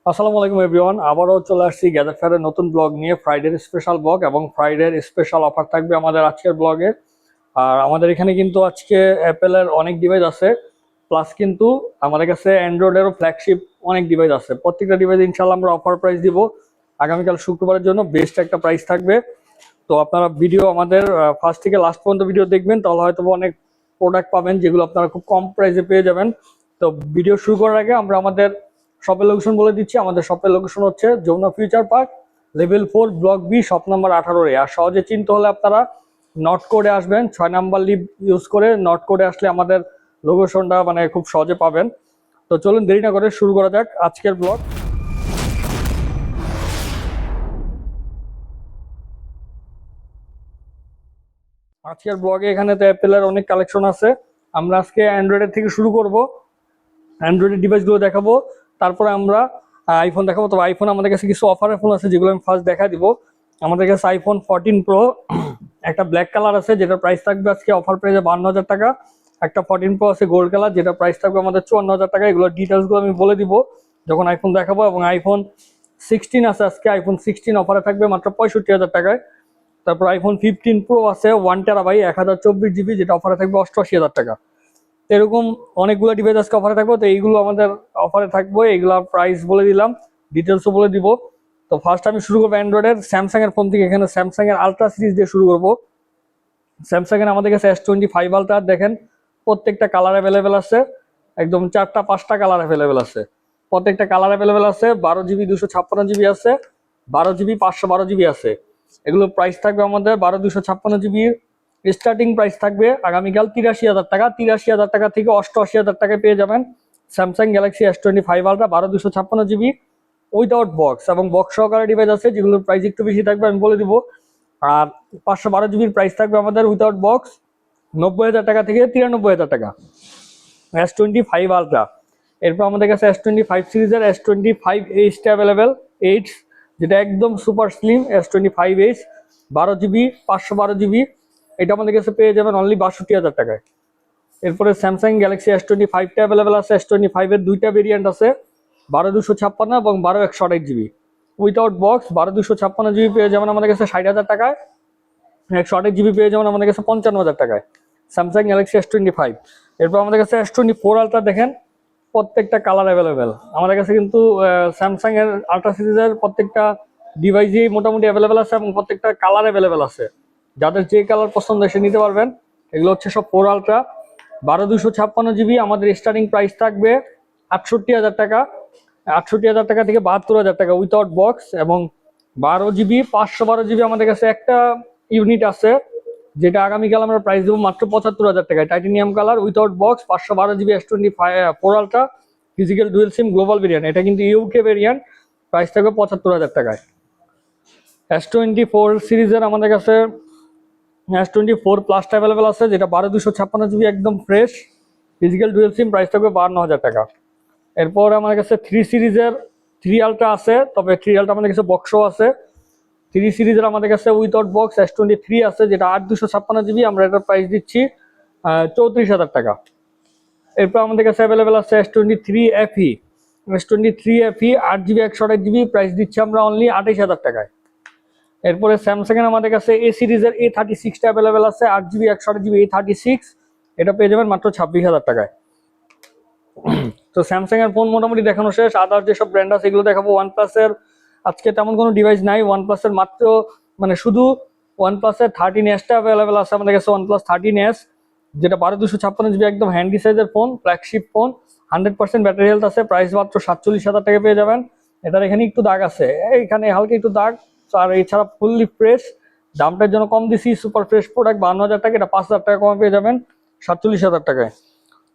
আসসালামু আলাইকুম এভরিওয়ান, আবারও চলে আসছি গ্যাজেট ফেয়ারের নতুন ব্লগ নিয়ে। ফ্রাইডের স্পেশাল ব্লগ এবং ফ্রাইডের স্পেশাল অফার থাকবে আমাদের আজকের ব্লগে। আর আমাদের এখানে কিন্তু আজকে অ্যাপেলের অনেক ডিভাইস আছে, প্লাস কিন্তু আমাদের কাছে অ্যান্ড্রয়েডেরও ফ্ল্যাগশিপ অনেক ডিভাইস আছে। প্রত্যেকটা ডিভাইস ইনশাল্লাহ আমরা অফার প্রাইস দিব আগামীকাল শুক্রবারের জন্য। বেস্ট একটা প্রাইস থাকবে। তো আপনারা ভিডিও আমাদের ফার্স্ট থেকে লাস্ট পর্যন্ত ভিডিও দেখবেন, তাহলে হয়তো অনেক প্রোডাক্ট পাবেন যেগুলো আপনারা খুব কম প্রাইসে পেয়ে যাবেন। তো ভিডিও শুরু করার আগে আমরা আমাদের শপের লোকেশন বলে দিচ্ছি। আমাদের শপের লোকেশন হচ্ছে Jamuna future park, level 4, block B, shop number 18। আর সহজে চিনতে হলে আপনারা নট করে আসবেন, 6 নাম্বার লিভ ইউজ করে নট করে আসলে আমাদের লোকেশনটা মানে খুব সহজে পাবেন। তো চলুন দেরি না করে শুরু করা যাক আজকের ব্লগ। আজকের ব্লগে এখানে তো অ্যাপেলের অনেক কালেকশন আছে। আমরা আজকে অ্যান্ড্রয়েডের থেকে শুরু করব, অ্যান্ড্রয়েডের ডিভাইসগুলো দেখাবো, তারপরে আমরা আইফোন দেখাবো। তবে আইফোন আমাদের কাছে কিছু অফারের ফোন আছে যেগুলো আমি ফার্স্ট দেখা দিব। আমাদের কাছে আইফোন 14 প্রো একটা ব্ল্যাক কালার আছে, যেটার প্রাইস থাকবে আজকে অফার প্রাইসে 52,000 টাকা। একটা 14 প্রো আছে গোল্ড কালার, যেটা প্রাইস থাকবে আমাদের 54,000 টাকা। এগুলোর ডিটেলসগুলো আমি বলে দিব যখন আইফোন দেখাবো। এবং আইফোন 16 আছে, আজকে আইফোন 16 অফারে থাকবে মাত্র 65,000 টাকায়। তারপর আইফোন 15 প্রো আছে 1 টেরাবাইট 1024 জিবি, যেটা অফারে থাকবে 88,000 টাকা। এরকম অনেকগুলো ডিভাইস আজকে অফারে থাকবে, তো এইগুলো আমাদের অফারে থাকবে। এইগুলো প্রাইস বলে দিলাম, ডিটেলসও বলে দিব। তো ফার্স্ট আমি শুরু করবো অ্যান্ড্রয়েডের স্যামসাং এর ফোন থেকে। এখানে স্যামসাং এর আলট্রা সিরিজ দিয়ে শুরু করবো। স্যামসাং এর আমাদের কাছে S25 আলট্রা দেখেন, প্রত্যেকটা কালার অ্যাভেলেবেল আছে। একদম 4টা 5টা কালার অ্যাভেলেবেল আছে, প্রত্যেকটা কালার অ্যাভেলেবেল আছে। 12 জিবি 256 জিবি আছে, 12 জিবি 512 জিবি আছে। এগুলো প্রাইস থাকবে আমাদের 12 256 জিবির স্টার্টিং প্রাইস থাকবে আগামীকাল 83,000 টাকা। 83,000 টাকা থেকে 88,000 টাকায় পেয়ে যাবেন Samsung Galaxy S25 ultra 12 256 GB without box. এবং বক্স সহকারে ডিভাইস আছে যেগুলোর প্রাইস একটু বেশি থাকবে, আমি বলে দিব। আর 512 জিবির প্রাইস থাকবে আমাদের উইদাউট বক্স 90,000 টাকা থেকে 93,000 টাকা। S25 ultra. এরপর আমাদের কাছে S25 সিরিজের S25H অ্যাভেলেবেল, এইচ, যেটা একদম super slim S25H 12 GB 512 GB. এটা আমাদের কাছে পেয়ে যাবেন অনলি 62,000 টাকায়। এরপরে স্যামসাং গ্যালাক্সি S25টা অ্যাভেলেবেল আছে। S25 এর দুইটা ভেরিয়েন্ট আছে, 12 256 এবং 12 128 জিবি উইদাউট বক্স। 12 256 জিবি পেয়ে যাবেন আমাদের কাছে 60,000 টাকায়, 128 জিবি পেয়ে যাবেন আমাদের কাছে 55,000 টাকায় স্যামসাং গ্যালাক্সি S25। এরপর আমাদের কাছে S24 আলট্রা দেখেন, প্রত্যেকটা কালার অ্যাভেলেবেল আমাদের কাছে। কিন্তু স্যামসাং এর আলট্রা সিরিজের প্রত্যেকটা ডিভাইসই মোটামুটি অ্যাভেলেবেল আছে এবং প্রত্যেকটা কালার অ্যাভেলেবেল আছে। যাদের যে কালার পছন্দ এসে নিতে পারবেন। এগুলো হচ্ছে সব 4 আলট্রা 12 256 জিবি। আমাদের স্টার্টিং প্রাইস থাকবে 68,000 টাকা। 68,000 টাকা থেকে 72,000 টাকা উইথাউট বক্স। এবং 12 জিবি 512 জিবি আমাদের কাছে একটা ইউনিট আছে, যেটা আগামীকাল আমরা প্রাইস দেবো মাত্র 75,000 টাকায়। Titanium colour without box 512 GB S25 ultra physical dual SIM global variant. এটা কিন্তু ইউকে ভেরিয়েন্ট, প্রাইস থাকবে 75,000 টাকায়। S24 সিরিজের আমাদের কাছে S24 প্লাসটা অ্যাভেলেবেল আছে, যেটা 12 256 জিবি একদম ফ্রেশ ফিজিক্যাল ডুয়েল সিম, প্রাইস থাকবে 52,000 টাকা। এরপর আমাদের কাছে 3 সিরিজের 3 আলট্রা আছে, তবে 3 আলট্রা আমাদের কাছে বক্সও আছে। 3 সিরিজের আমাদের কাছে উইথাউট বক্স S23 আছে, যেটা 8 256 জিবি। আমরা এটার প্রাইস দিচ্ছি 34,000 টাকা। এরপর আমাদের কাছে অ্যাভেলেবেল আছে S23 FE। S23 FE 8 GB 128 GB, price দিচ্ছি আমরা অনলি 28,000 টাকায়। এরপরে স্যামসাং এর আমাদের কাছে এ সিরিজের A36টা অ্যাভেলেবেল আছে, 8 জিবি 128 জিবি A36। এটা পেয়ে যাবেন মাত্র 26,000 টাকায়। তো স্যামসাং এর ফোন মোটামুটি দেখানো শেষ। আদার যেসব ব্র্যান্ড আছে এগুলো দেখাবো। OnePlus এর আজকে তেমন কোনো ডিভাইস নাই। OnePlus এর মাত্র মানে শুধু OnePlus এর 13S টা অ্যাভেলেবেল আছে আমাদের কাছে। OnePlus 13S, যেটা 12 256 জিবি একদম হ্যান্ডি সাইজের phone, flagship phone, 100% battery health আছে। প্রাইস মাত্র 47,000 টাকা পেয়ে যাবেন। এটার এখানে একটু দাগ আছে, এইখানে হালকা একটু দাগ, আর এছাড়া ফুললি ফ্রেশ। দামটার জন্য কম দিছি, সুপার ফ্রেশ প্রোডাক্ট 52,000 টাকা। এটা 5,000 টাকা কমে পেয়ে যাবেন 47,000 টাকায়।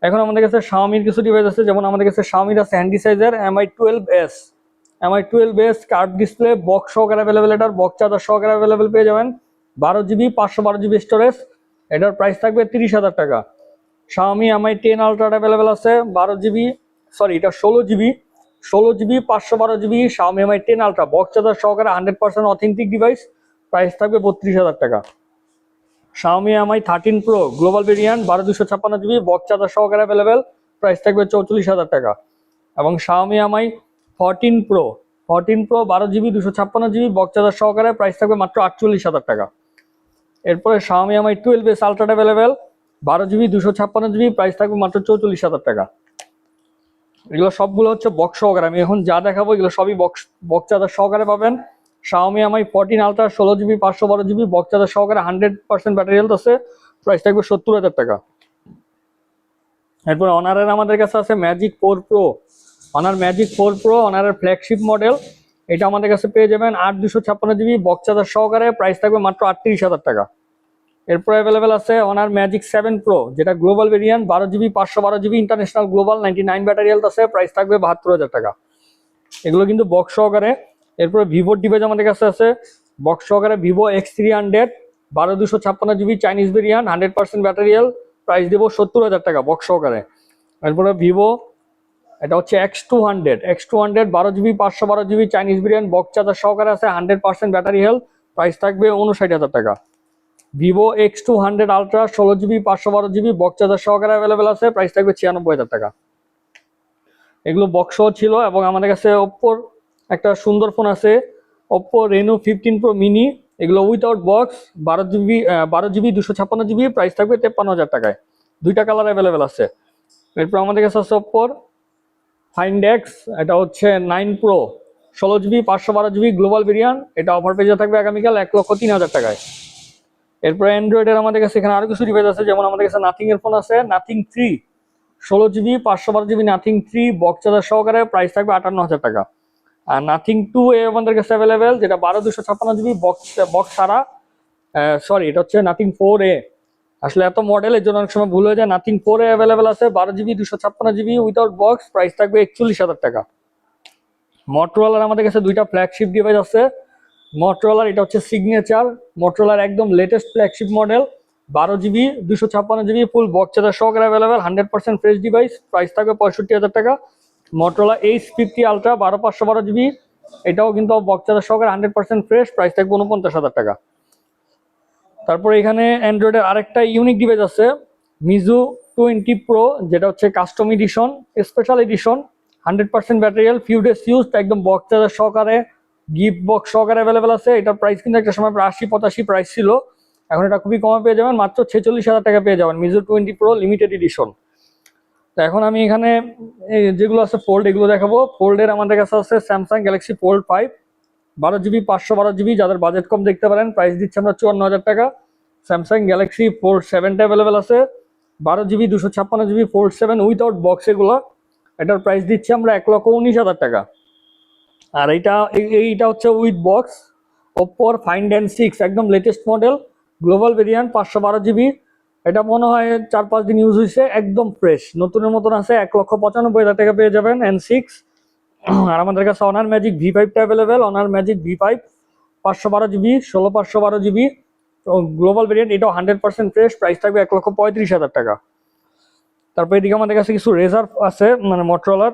এখন আমাদের কাছে Xiaomi কিছু ডিভাইস আছে, যেমন আমাদের কাছে Xiaomi আছে হ্যান্ডি সাইজের Mi12s কার্ভ ডিসপ্লে বক্স সহকারে অ্যাভেলেবেল। এটার বক্স চার্জার সহকারে অ্যাভেলেবেল পেয়ে যাবেন। 12 জিবি 512 জিবি স্টোরেজ, এটার প্রাইস থাকবে 30,000 টাকা। Xiaomi Mi10 আলট্রা অ্যাভেলেবেল আছে 12 জিবি, সরি এটা 16 GB, 16 GB 512 GB Xiaomi Mi10 ultra box charger সহকারে 100% অথেন্টিক ডিভাইস, প্রাইস থাকবে 32,000 টাকা। Xiaomi Mi 13 Pro global variant 12 256 GB box charger সহকারে অ্যাভেলেবেল, প্রাইস থাকবে 44,000 টাকা। এবং Xiaomi Mi 14 Pro 14 Pro 12GB 256GB box charger সহকারে, price থাকবে মাত্র 48,000 টাকা। এরপরে Xiaomi Mi 12s ultra available 12GB 256GB, price থাকবে মাত্র 44,000 টাকা। এগুলো সবগুলো হচ্ছে বক্স সহকারে, আমি এখন যা দেখাবো এগুলো সবই বক্স চার্জার সহকারে পাবেন। Xiaomi Mi 14 Ultra 16GB 512GB box charger সহকারে, 100% ব্যাটারি হেলথ আছে, প্রাইস থাকবে 70,000 টাকা। এরপর অনারের আমাদের কাছে আছে magic 4 Pro, Honor magic 4 Pro অনারের ফ্ল্যাগশিপ মডেল, এটা আমাদের কাছে পেয়ে যাবেন 8 256GB বক্স চার্জার সহকারে, প্রাইস থাকবে মাত্র 38,000 টাকা। এরপর অ্যাভেলেবেল আছে অনার ম্যাজিক 7 Pro, যেটা global variant 12GB 512GB international global 99 battery health আছে, প্রাইস থাকবে 72,000 টাকা। এগুলো কিন্তু বক্স সহকারে। এরপরে ভিভোর ডিভাইস আমাদের কাছে আছে বক্স সহকারে, Vivo X300 12 256GB Chinese variant 100% battery health, price দেবো 70,000 টাকা বক্স সহকারে। এরপরে ভিভো এটা হচ্ছে X200 12GB 512GB Chinese variant box charger সহকারে আছে, 100% ব্যাটারি হেলথ, প্রাইস থাকবে 59,000 টাকা। Vivo X200 Ultra 16GB 512GB box charger সহকারে অ্যাভেলেবেল আছে, প্রাইস থাকবে 96,000 টাকা। এগুলো বক্স ছিল। এবং আমাদের কাছে ওপ্পোর একটা সুন্দর ফোন আছে, ওপ্পো Reno 15 Pro mini, এগুলো without box 12GB 256GB, price থাকবে 53,000 টাকায়, দুইটা কালার অ্যাভেলেবেল আছে। এরপর আমাদের কাছে আছে ওপ্পোর Find X, এটা হচ্ছে 9 Pro 16GB 512GB global variant, এটা অফার পেজে থাকবে আগামীকাল 1,03,000 টাকায়। এরপর অ্যান্ড্রয়েডের আমাদের কাছে এখানে আরো কিছু ডিভাইস আছে, যেমন আমাদের কাছে নাথিং এর ফোন আছে, nothing 3 16GB 512GB nothing 3 box charger সহকারে, প্রাইস থাকবে 58,000 টাকা। আর নাথিং 2A আমাদের কাছে অ্যাভেলেবেল, যেটা 12 256GB বক্স ছাড়া, সরি এটা হচ্ছে নাথিং 4A, আসলে এত মডেলের জন্য অনেক সময় ভুল হয়ে যায়। নাথিং 4A অ্যাভেলেবেল আছে 12GB 256GB without box, price থাকবে 41,000 টাকা। মটোরোলার আমাদের কাছে দুইটা ফ্ল্যাগশিপ ডিভাইস আছে, মটোরোলার এটা হচ্ছে সিগনেচার, মটোরোলার একদম latest flagship model 12GB 256GB full box charger সহকারে অ্যাভেলেবেল, 100% ফ্রেশ ডিভাইস, প্রাইস থাকবে 65,000 টাকা। মটোরোলা H50 Ultra 12 512GB, এটাও কিন্তু বক্স চার্জার সহকারে 100% ফ্রেশ, প্রাইস থাকবে 49,000 টাকা। তারপরে এখানে অ্যান্ড্রয়েডের আরেকটা ইউনিক ডিভাইস আছে মিজু 20 Pro, যেটা হচ্ছে custom addition special edition, 100% battery health, few days use, একদম বক্স চার্জার সহকারে গিফট বক্স সহকারে অ্যাভেলেবেল আছে। এটার প্রাইস কিন্তু একটা সময় 80-85 প্রাইস ছিল, এখন এটা খুবই কমে পেয়ে যাবেন, মাত্র 46,000 টাকা পেয়ে যাবেন মিজু 20 Pro লিমিটেড এডিশন। তো এখন আমি এখানে যেগুলো আছে ফোল্ড, এগুলো দেখাবো। ফোল্ডের আমাদের কাছে আছে Samsung Galaxy fold 5 12GB 512GB, যাদের বাজেট কম দেখতে পারেন, প্রাইস দিচ্ছে আমরা 54,000 টাকা। স্যামসাং গ্যালাক্সি ফোল্ড 7টা অ্যাভেলেবেল আছে 12GB 256GB fold 7 without box, এগুলো এটার প্রাইস দিচ্ছি আমরা 1,19,000 টাকা। আর এইটা হচ্ছে উইথ বক্স ওপ্পোর Find N6 একদম latest model global variant 512GB, এটা মনে হয় 4-5 দিন ইউজ হয়েছে, একদম ফ্রেশ নতুনের মতন আছে, 1,95,000 টাকা পেয়ে যাবেন N6। আর আমাদের কাছে অনার ম্যাজিক V5 টা available, honour magic V5 512GB 16 512GB global variant, এটাও 100% ফ্রেশ, প্রাইস থাকবে 1,35,000 টাকা। তারপর এদিকে আমাদের কাছে কিছু রেজার আছে, মানে মটোরোলার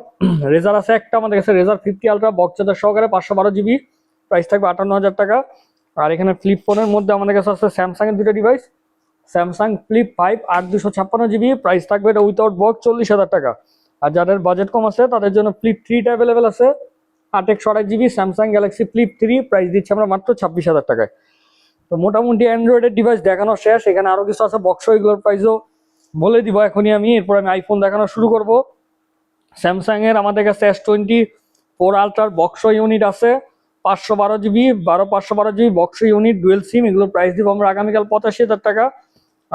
রেজার আছে একটা আমাদের কাছে, রেজার 50 Ultra বক্স চার্জার সহকারে 512GB, প্রাইস থাকবে 58,000 টাকা। আর এখানে ফ্লিপ ফোনের মধ্যে আমাদের কাছে আছে স্যামসাং এর দুটো device, Samsung flip 5 8 256GB, price থাকবে এটা উইথাউট বক্স 40,000 টাকা। আর যাদের বাজেট কম আছে তাদের জন্য ফ্লিপ 3টা অ্যাভেলেবেল আছে 8 128GB Samsung Galaxy flip 3, price দিচ্ছি আমরা মাত্র 26,000 টাকায়। তো মোটামুটি অ্যান্ড্রয়েডের ডিভাইস দেখানো শেষ, এখানে আরো কিছু আছে বক্স, এগুলোর প্রাইসও বলে দিব এখনই আমি। এরপর আমি আইফোন দেখানো শুরু করব। স্যামসাং এর আমাদের কাছে S24 Ultra বক্স ইউনিট আছে 512GB 512GB box unit dual সিম, এগুলোর প্রাইস দিব আমরা আগামীকাল 85,000 টাকা।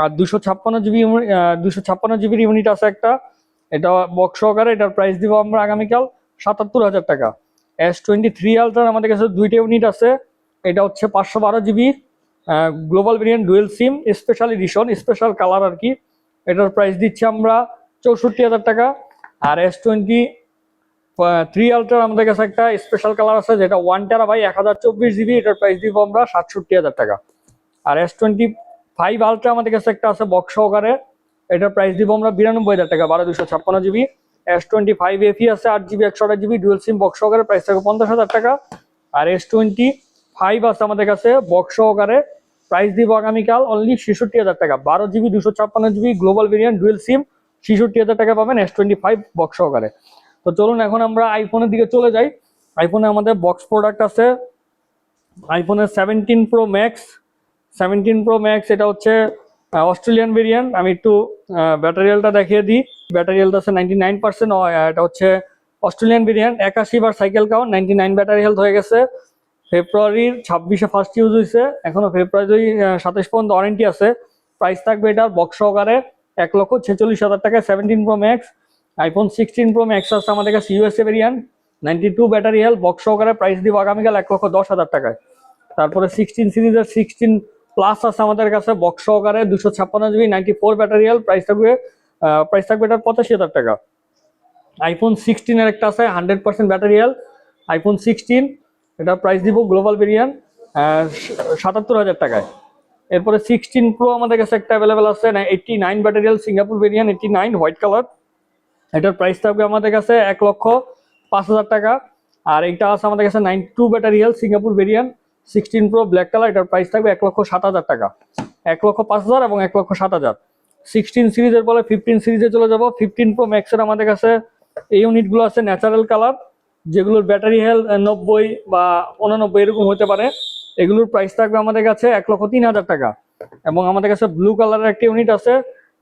আর 256GB ইউনিট আছে একটা, এটা বক্স সহকারে, এটার প্রাইস দিব আমরা আগামীকাল 77,000 টাকা। S23 Ultra আমাদের কাছে দুইটা ইউনিট আছে, এটা হচ্ছে 512GB গ্লোবাল ভেরিয়েন্ট ডুয়েল সিম স্পেশাল এডিশন স্পেশাল কালার আর কি, এটার প্রাইস দিচ্ছি আমরা 64,000 টাকা। আর S23 Ultra আমাদের কাছে একটা স্পেশাল কালার আছে, যেটা 1TB 1024GB, এটার প্রাইস দিব আমরা 67,000 টাকা। আর S25 Ultra আমাদের কাছে একটা আছে বক্স সহকারে, এটার প্রাইস দিব আমরা 92,000 টাকা 12 256GB। S25 FE আছে 8GB 128GB dual SIM box সহকারে, প্রাইস থাকবে 50,000 টাকা। আর S25 আছে আমাদের কাছে বক্স সহকারে, প্রাইস দিব আগামীকাল অনলি 66,000 টাকা 12GB 256GB global variant dual সিম, 66,000 টাকা পাবেন S25 বক্স সহকারে। তো চলুন এখন আমরা আইফোনের দিকে চলে যাই। আইফোনে আমাদের বক্স প্রোডাক্ট আছে আইফোনের 17 Pro Max, এটা হচ্ছে অস্ট্রেলিয়ান ভেরিয়েন্ট। আমি একটু ব্যাটারি হেলথটা দেখিয়ে দিই। ব্যাটারি হেলথ আছে 99%, এটা হচ্ছে অস্ট্রেলিয়ান ভেরিয়েন্ট। 81 বার সাইকেল কাউন্ট, 99 ব্যাটারি হেলথ হয়ে গেছে। ফেব্রুয়ারির 26-এ ফার্স্ট ইউজ হয়েছে, এখনো ফেব্রুয়ারি 27 পর্যন্ত ওয়ারেন্টি আছে। প্রাইস থাকবে এটার বক্স সহকারে 1,46,000 টাকায় 17 Pro Max। IPhone 16 Pro Max আছে আমাদের কাছে USA variant, 92 battery health, box সহকারে প্রাইস দিব আগামীকাল 1,10,000 টাকায়। তারপরে 16 সিরিজের 16 প্লাস আছে আমাদের কাছে বক্স সহকারে 256 জিবি, 94 ব্যাটারি হেলথ, প্রাইস থাকবে এটার 85,000 টাকা। আইফোন 16 এর একটা আছে 100% ব্যাটারি হেলথ, আইফোন 16, এটা প্রাইস দিব গ্লোবাল ভেরিয়েন্ট 77,000 টাকায়। এরপরে 16 Pro আমাদের কাছে একটা অ্যাভেলেবেল আছে 89 battery health, Singapore variant 89 white colour, এটার প্রাইস থাকবে আমাদের কাছে 1,05,000 টাকা। আর এটা আছে আমাদের কাছে 92 battery health, Singapore variant 16 Pro black colour, এটার প্রাইস থাকবে 1,07,000 টাকা। 1,05,000 এবং 1,07,000। 16 সিরিজের পরে 15 সিরিজে চলে যাব। 15 Pro Max এর আমাদের কাছে এই ইউনিটগুলো আছে ন্যাচারাল কালার, যেগুলোর ব্যাটারি হেলথ 90 বা 89 এরকম হতে পারে। এগুলোর প্রাইস থাকবে আমাদের কাছে 1,03,000 টাকা। এবং আমাদের কাছে ব্লু কালারের একটা ইউনিট আছে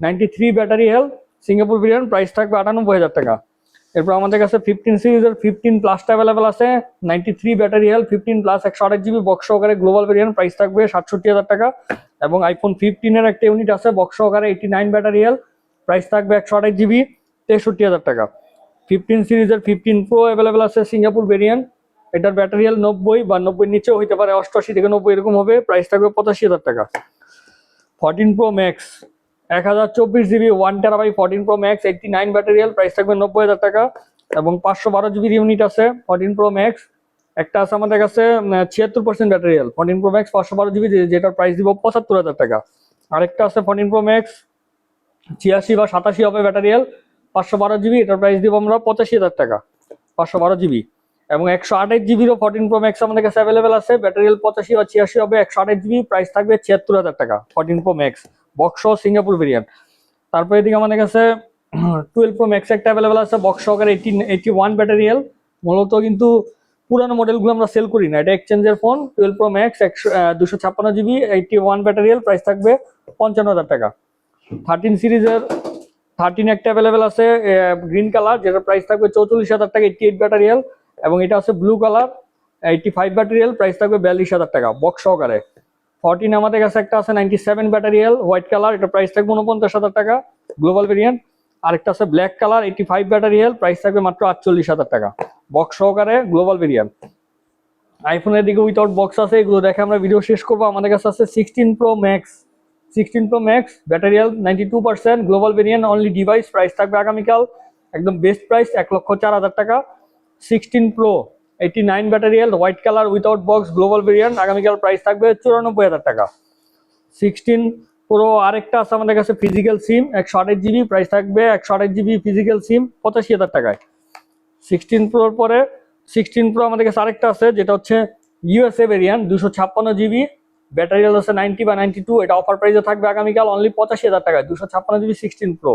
93 battery health, Singapore variant, price থাকবে 98,000 টাকা। এরপর আমাদের কাছে 15 সিরিজের 15 প্লাসটা অ্যাভেলেবেল আছে 93 battery health, 15 plus 128 GB box সহকারে গ্লোবাল ভেরিয়েন্ট, প্রাইস থাকবে 67,000 টাকা। এবং আইফোন 15 এর একটা ইউনিট আছে বক্স সহকারে 89 ব্যাটারি হেলথ, প্রাইস থাকবে 128 জিবি, 63,000 টাকা। 15 সিরিজের 15 Pro অ্যাভেলেবেল আছে সিঙ্গাপুর ভেরিয়েন্ট, এটার ব্যাটারি হেলথ 90 বা 90 নিচেও হইতে পারে, 88 থেকে 90 এরকম হবে, প্রাইস থাকবে 85,000 টাকা। 14 Pro Max 1024 GB 1 terabyte 14 Pro Max 89 battery health, price থাকবে 90,000 টাকা। এবং 512 জিবির ইউনিট আছে 14 Pro Max, একটা আছে আমাদের কাছে 76% battery health 14 Pro Max 512 GB, যেটার প্রাইস দিব 75,000 টাকা। আরেকটা আছে 14 Pro Max 86 বা 87 হবে ব্যাটারি হেলথ, 512 জিবি, এটার প্রাইস দিব আমরা 85,000 টাকা। 512 জিবি এবং 128 জিবিরও 14 Pro Max আমাদের কাছে অ্যাভেলেবেল আছে, ব্যাটারি হেলথ 85 বা 86 হবে, 128 জিবি, প্রাইস থাকবে 76,000 টাকা 14 Pro Max বক্স সহ সিঙ্গাপুর ভেরিয়েন্ট। তারপরে এদিকে আমাদের কাছে 12 Pro Max একটা অ্যাভেলেবেল আছে বক্স সহকারে 81 ব্যাটারি হেলথ। মূলত কিন্তু পুরানো মডেলগুলো আমরা সেল করি না, এটা এক্সচেঞ্জের phone. 12 Pro Max 256 GB 81 battery health, price থাকবে 55,000 টাকা। 13 সিরিজের 13 একটা অ্যাভেলেবেল আছে গ্রিন কালার, যেটার প্রাইস থাকবে 44,000 টাকা 88 ব্যাটারি হেলথ। এবং এটা আছে blue colour 85 battery health, price থাকবে 42,000 টাকা বক্স সহকারে। 14 আমাদের কাছে একটা আছে 97 ব্যাটারি হেলথ হোয়াইট কালার, এটা প্রাইস থাকবে 49,000 টাকা গ্লোবাল ভেরিয়েন্ট। আরেকটা আছে black colour 85 battery health, price থাকবে মাত্র 48,000 টাকা বক্স সহকারে গ্লোবাল ভেরিয়েন্ট। আইফোনের দিকে উইথাউট বক্স আছে, এগুলো দেখে আমরা ভিডিও শেষ করবো। আমাদের কাছে আছে 16 Pro Max, 16 Pro Max battery health 92% global variant, only device, price থাকবে আগামীকাল একদম বেস্ট প্রাইস 1,04,000 টাকা। 16 Pro 89 battery health white colour without box global variant, আগামীকাল প্রাইস থাকবে 94,000 টাকা। 16 Pro আরেকটা আছে আমাদের কাছে ফিজিক্যাল সিম 128 জিবি, প্রাইস থাকবে 128 জিবি ফিজিক্যাল সিম 85,000 টাকায়। 16 Proর পরে 16 Pro আমাদের কাছে আরেকটা আছে যেটা হচ্ছে USA variant 256 GB, battery health আছে 90 বা 92, এটা অফার প্রাইসে থাকবে আগামীকাল অনলি 85,000 টাকায় 256 জিবি 16 Pro।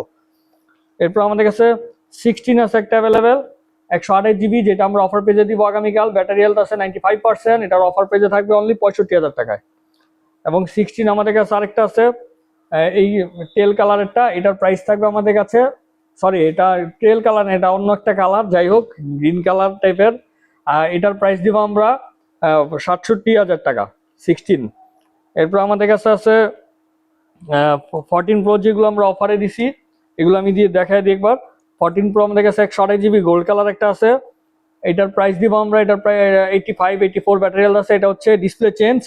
এরপর আমাদের কাছে 16 আছে একটা অ্যাভেলেবেল 128 জিবি, যেটা আমরা অফার পেজে দিব আগামীকাল, ব্যাটারি হেলথ আছে 95%, এটার অফার পেজে থাকবে অনলি 65,000 টাকায়। এবং 16 আমাদের কাছে আরেকটা আছে এই টেল কালারেরটা, এটার প্রাইস থাকবে আমাদের কাছে, সরি এটা টেল কালার না, এটা অন্য একটা কালার, যাই হোক গ্রিন কালার টাইপের, এটার প্রাইস দিব আমরা 67,000 টাকা 16। এরপর আমাদের কাছে আছে 14 Pro, যেগুলো আমরা অফারে দিছি এগুলো আমি দিয়ে দেখাই দিই একবার। 14 Pro আমাদের কাছে 128 জিবি গোল্ড কালার একটা আছে, এটার প্রাইস দিব আমরা, এটার প্রায় 85-84 ব্যাটারি হেলথ আছে, এটা হচ্ছে ডিসপ্লে চেঞ্জ,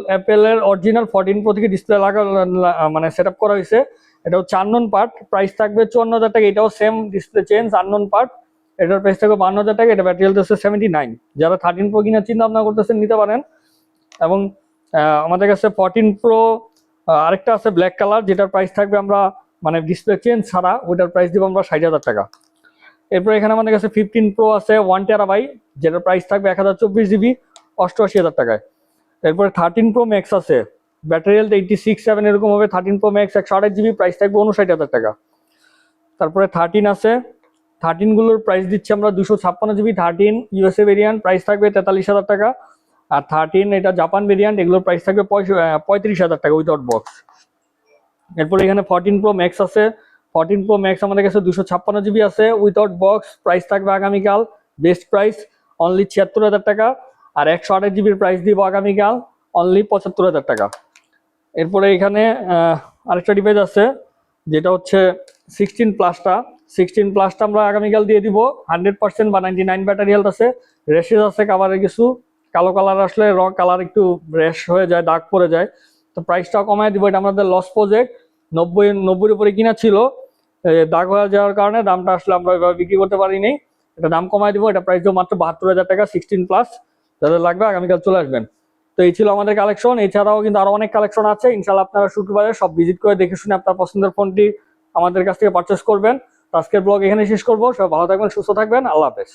অ্যাপেলের অরিজিনাল 14 Pro থেকে ডিসপ্লে মানে সেট আপ করা হয়েছে, এটা হচ্ছে আননোন পার্ট, প্রাইস থাকবে 54,000 টাকা, এটাও same display change unknown part, এটার প্রাইস থাকবে 52,000 টাকা, এটা ব্যাটারি হেলথ আছে 79। যারা 13 Pro কিনার চিন্তা ভাবনা করতেছেন নিতে পারেন। এবং আমাদের কাছে 14 Pro আরেকটা আছে ব্ল্যাক কালার, যেটার প্রাইস থাকবে আমরা মানে ডিসপ্লে চেঞ্জ ছাড়া, ওইটার প্রাইস দিব আমরা 60,000 টাকা। এরপর এখানে আমাদের কাছে 15 Pro আছে 1 টেরাবাইট, যেটার প্রাইস থাকবে 1024 জিবি 88,000 টাকায়। এরপরে 13 Pro Max আছে, ব্যাটারি হেলথ 86-7 এরকম হবে, 13 Pro Max 128 জিবি, প্রাইস থাকবে 59,000 টাকা। তারপরে 13 আছে, 13 গুলোর প্রাইস দিচ্ছি আমরা 256 GB। 13 ইউএসএ ভেরিয়েন্ট, প্রাইস থাকবে 43,000 টাকা। আর 13 এটা জাপান ভেরিয়েন্ট, এগুলোর প্রাইস থাকবে 35,000 টাকা উইদাউট বক্স। এরপর এখানে 14 প্রো ম্যাক্স আছে। 14 প্রো ম্যাক্স আমাদের কাছে 256 GB আছে উইদাউট বক্স, প্রাইস থাকবে আগামীকাল বেস্ট প্রাইস অনলি 76,000 টাকা। আর 128 GB প্রাইস দিব আগামীকাল অনলি 75,000 টাকা। এরপরে এখানে আরেকটা ডিভাইস আছে যেটা হচ্ছে 16 প্লাসটা। 16 প্লাসটা আমরা আগামীকাল দিয়ে দিব 100% বা 99 ব্যাটারি হেলথ আছে। র্যাশেস আছে কাভারের কিছু, কালো কালার আসলে র কালার একটু র্যাশ হয়ে যায়, দাগ পড়ে যায়, তো প্রাইসটাও কমায় দিব। এটা আমাদের লস প্রজেক্ট, 90-90-র উপরে কিনা ছিল, দাগ হয়ে যাওয়ার কারণে দামটা আসলে আমরা এভাবে বিক্রি করতে পারিনি। এটা দাম কমায় দিব, এটা প্রাইস দেবো মাত্র 72,000 টাকা। 16 প্লাস যাদের লাগবে আগামীকাল চলে আসবেন। তো এই ছিল আমাদের কালেকশন, এছাড়াও কিন্তু আরো অনেক কালেকশন আছে। ইনশাল্লাহ আপনারা শুক্রবারে সব ভিজিট করে দেখে শুনে আপনার পছন্দের ফোনটি আমাদের কাছ থেকে পারচেস করবেন। তো আজকের ব্লগ এখানে শেষ করবো। সবাই ভালো থাকবেন, সুস্থ থাকবেন, আল্লাহ হাফেজ।